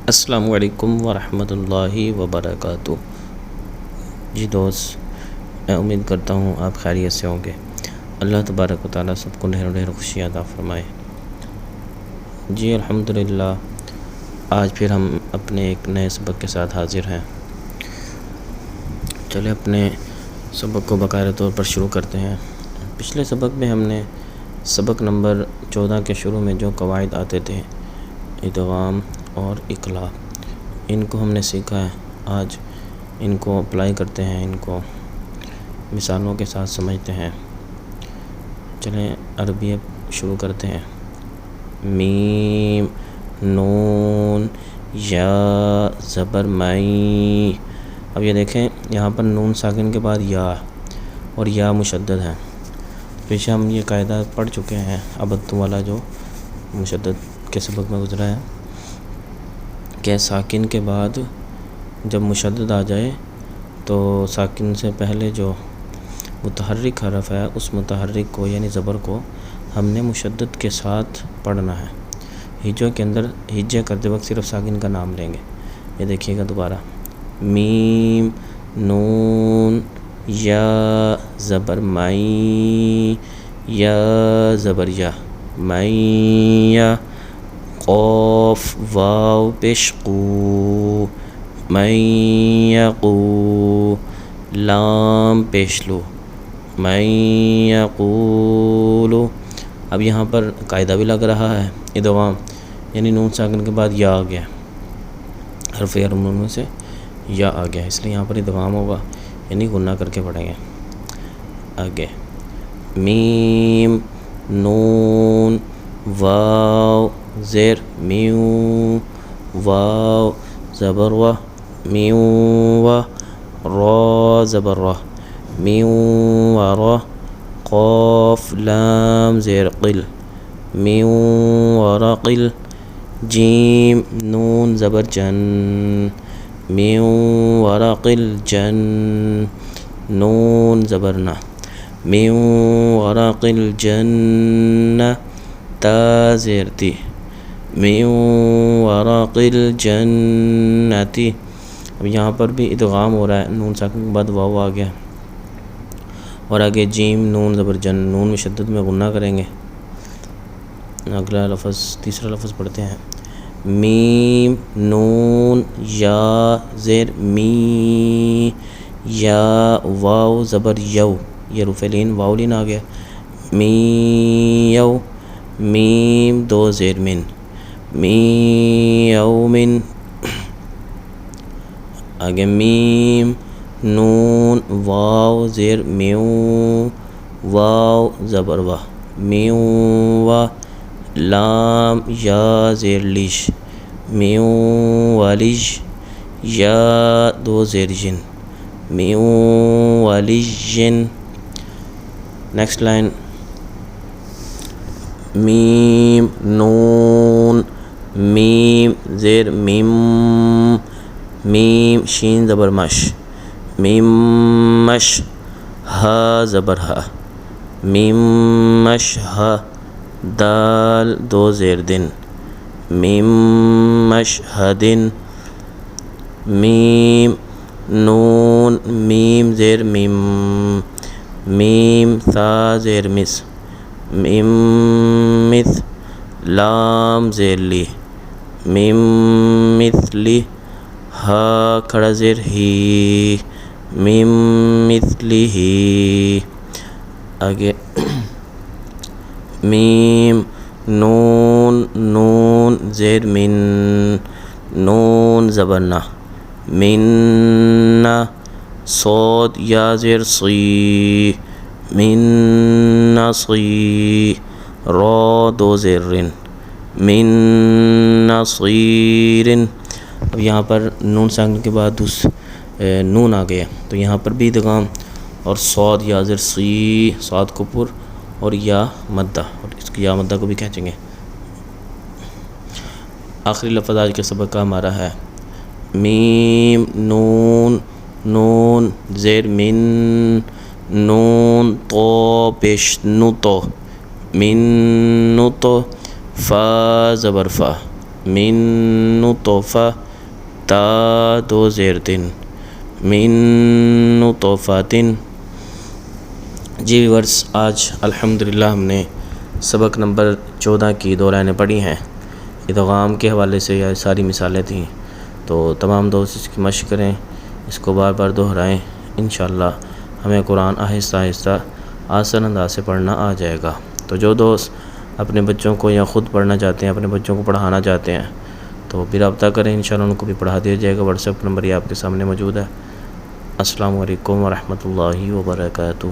السلام علیکم ورحمۃ اللہ وبرکاتہ۔ جی دوست، میں امید کرتا ہوں آپ خیریت سے ہوں گے۔ اللہ تبارک و تعالیٰ سب کو ڈھیر ڈھیر خوشیاں عطا فرمائے۔ جی الحمدللہ، آج پھر ہم اپنے ایک نئے سبق کے ساتھ حاضر ہیں۔ چلے اپنے سبق کو باقاعدہ طور پر شروع کرتے ہیں۔ پچھلے سبق میں ہم نے سبق نمبر 14 کے شروع میں جو قواعد آتے تھے، ادغام اور اقلاب، ان کو ہم نے سیکھا ہے۔ آج ان کو اپلائی کرتے ہیں، ان کو مثالوں کے ساتھ سمجھتے ہیں۔ چلیں عربی اب شروع کرتے ہیں۔ میم، نون، یا زبر مئی۔ اب یہ دیکھیں، یہاں پر نون ساکن کے بعد یا اور یا مشدد ہے۔ پیچھے ہم یہ قاعدہ پڑھ چکے ہیں، ابتو والا جو مشدد کے سبق میں گزرا ہے، کہ ساکن کے بعد جب مشدد آ جائے تو ساکن سے پہلے جو متحرک حرف ہے، اس متحرک کو یعنی زبر کو ہم نے مشدد کے ساتھ پڑھنا ہے۔ ہجوں کے اندر ہجے کرتے وقت صرف ساکن کا نام لیں گے۔ یہ دیکھیے گا دوبارہ، میم، نون، یا زبر مئی، یا زبر یا، مئی، قاف واو پیش قو، یقو، لام پیش لو، یقولو۔ اب یہاں پر قاعدہ بھی لگ رہا ہے، ادغام یعنی نون ساکن کے بعد یا آ گیا، حرف جر نون میں سے یا آ گیا، اس لیے یہاں پر ادغام ہوگا، یعنی غنہ کر کے پڑھیں گے۔ آگے میم، نون، واو زیر میو، واو زبر و، میو و، را زبر را، میو و را، قاف لام زیر قل، میو و را قل، جیم، نون زبر جن، میو و را قل جن، نون زبر نا، میو و را قل جن، تا زیر تی، من ورق الجنتی۔ اب یہاں پر بھی ادغام ہو رہا ہے، نون ساکن کے بعد واو آ گیا، اور آگے جیم، نون زبر جن، نون مشدد میں غنہ کریں گے۔ اگلا لفظ، تیسرا لفظ پڑھتے ہیں۔ میم، نون، یا زیر می، یا واو زبر یو، یہ رفعلین واولین آ گیا، می یو، میم دو زیر من، یومن۔ آگے میم، نون، واو زیر میو، واو زبر و، میو و، لام یا زیر لیش، میو ولیج، یا دو زیر جن، میو ولیجن۔ نیکسٹ لائن، میم، نون، میم زیر میم، میم شین زبر مش، میم مش، ہا زبر ہا، میم مش ہا، دال دو زیر دن، میم مش ہدن، میم، نون، میم زیر میم، میم ثا زیر مس، میم مث، لام زیر لی، میم مثلی، ہا کھڑا زیر ہی، میم مثلی ہی۔ آگے میم، نون، نون زیر من، نون زبر نا، من، صاد یا زیر صی، من نصی، را دو زیر رن، من نصیرن۔ اب یہاں پر نون ساکن کے بعد نون آ گیا، تو یہاں پر بھی ادغام، اور صاد یا زیر سی، صاد کو پر، اور یا مدہ، اور اس کی یا مدہ کو بھی کھینچیں گے۔ آخری لفظ آج کے سبق کا ہمارا ہے، میم، نون، نون زیر من، نون تو پیش نو تو، من نو تو، فا زبر فا، من نطفہ تا دو زیر تن من نطفتن۔ جی ویورس، آج الحمدللہ ہم نے سبق نمبر 14 کی 2 لائنیں پڑھی ہیں۔ ادغام کے حوالے سے یہ ساری مثالیں تھیں، تو تمام دوست اس کی مشق کریں، اس کو بار بار دہرائیں، انشاءاللہ ہمیں قرآن آہستہ آہستہ آسان انداز سے پڑھنا آ جائے گا۔ تو جو دوست اپنے بچوں کو یا خود پڑھنا چاہتے ہیں، اپنے بچوں کو پڑھانا چاہتے ہیں، تو بھی رابطہ کریں، انشاءاللہ ان کو بھی پڑھا دیا جائے گا۔ واٹس ایپ نمبر یہ آپ کے سامنے موجود ہے۔ السلام علیکم ورحمۃ اللہ وبرکاتہ۔